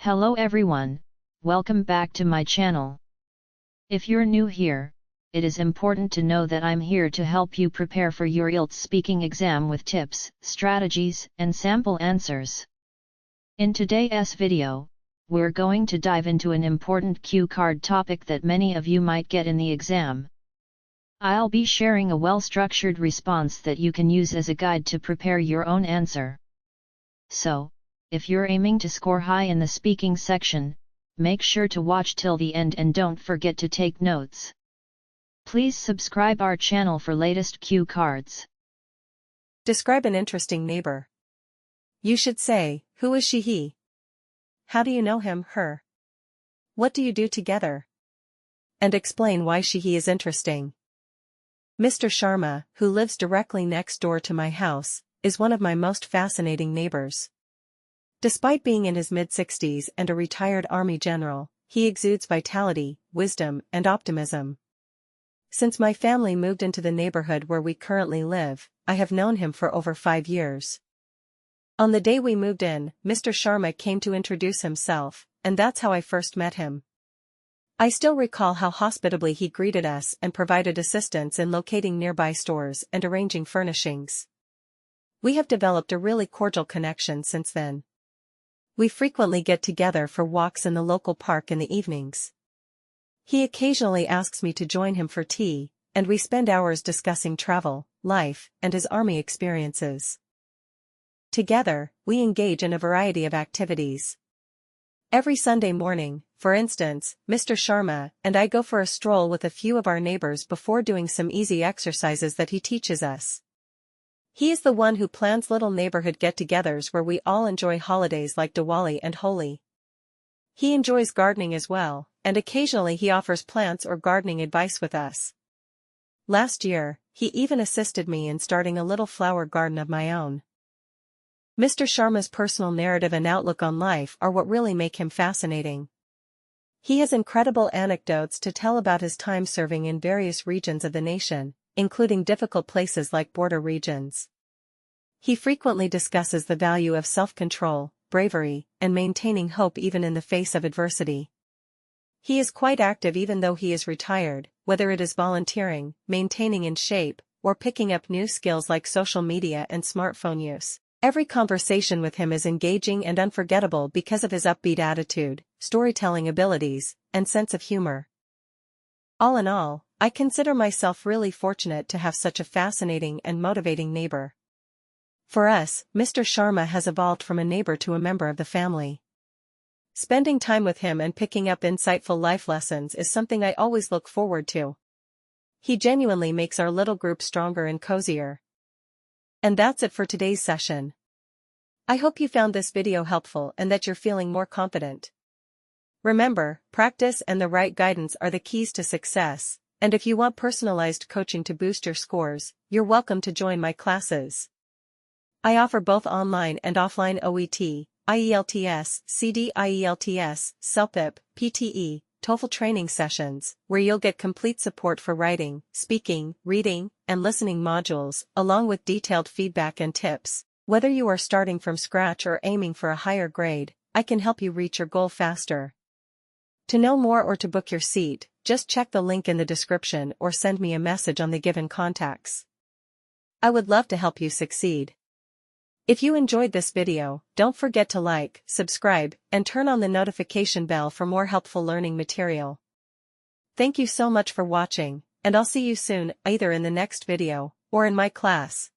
Hello everyone, welcome back to my channel. If you're new here, it is important to know that I'm here to help you prepare for your IELTS speaking exam with tips, strategies, and sample answers. In today's video, we're going to dive into an important cue card topic that many of you might get in the exam. I'll be sharing a well-structured response that you can use as a guide to prepare your own answer. So, if you're aiming to score high in the speaking section, make sure to watch till the end and don't forget to take notes. Please subscribe our channel for latest cue cards. Describe an interesting neighbor. You should say, who is she, he? How do you know him, her? What do you do together? And explain why she, he is interesting. Mr. Sharma, who lives directly next door to my house, is one of my most fascinating neighbors. Despite being in his mid-60s and a retired army general, he exudes vitality, wisdom, and optimism. Since my family moved into the neighborhood where we currently live, I have known him for over 5 years. On the day we moved in, Mr. Sharma came to introduce himself, and that's how I first met him. I still recall how hospitably he greeted us and provided assistance in locating nearby stores and arranging furnishings. We have developed a really cordial connection since then. We frequently get together for walks in the local park in the evenings. He occasionally asks me to join him for tea, and we spend hours discussing travel, life, and his army experiences. Together, we engage in a variety of activities. Every Sunday morning, for instance, Mr. Sharma and I go for a stroll with a few of our neighbors before doing some easy exercises that he teaches us. He is the one who plans little neighborhood get-togethers where we all enjoy holidays like Diwali and Holi. He enjoys gardening as well, and occasionally he offers plants or gardening advice with us. Last year, he even assisted me in starting a little flower garden of my own. Mr. Sharma's personal narrative and outlook on life are what really make him fascinating. He has incredible anecdotes to tell about his time serving in various regions of the nation, including difficult places like border regions. He frequently discusses the value of self-control, bravery, and maintaining hope even in the face of adversity. He is quite active even though he is retired, whether it is volunteering, maintaining in shape, or picking up new skills like social media and smartphone use. Every conversation with him is engaging and unforgettable because of his upbeat attitude, storytelling abilities, and sense of humor. All in all, I consider myself really fortunate to have such a fascinating and motivating neighbor. For us, Mr. Sharma has evolved from a neighbor to a member of the family. Spending time with him and picking up insightful life lessons is something I always look forward to. He genuinely makes our little group stronger and cozier. And that's it for today's session. I hope you found this video helpful and that you're feeling more confident. Remember, practice and the right guidance are the keys to success, and if you want personalized coaching to boost your scores, you're welcome to join my classes. I offer both online and offline OET, IELTS, CD IELTS, CELPIP, PTE, TOEFL training sessions, where you'll get complete support for writing, speaking, reading, and listening modules, along with detailed feedback and tips. Whether you are starting from scratch or aiming for a higher grade, I can help you reach your goal faster. To know more or to book your seat, just check the link in the description or send me a message on the given contacts. I would love to help you succeed. If you enjoyed this video, don't forget to like, subscribe, and turn on the notification bell for more helpful learning material. Thank you so much for watching, and I'll see you soon, either in the next video, or in my class.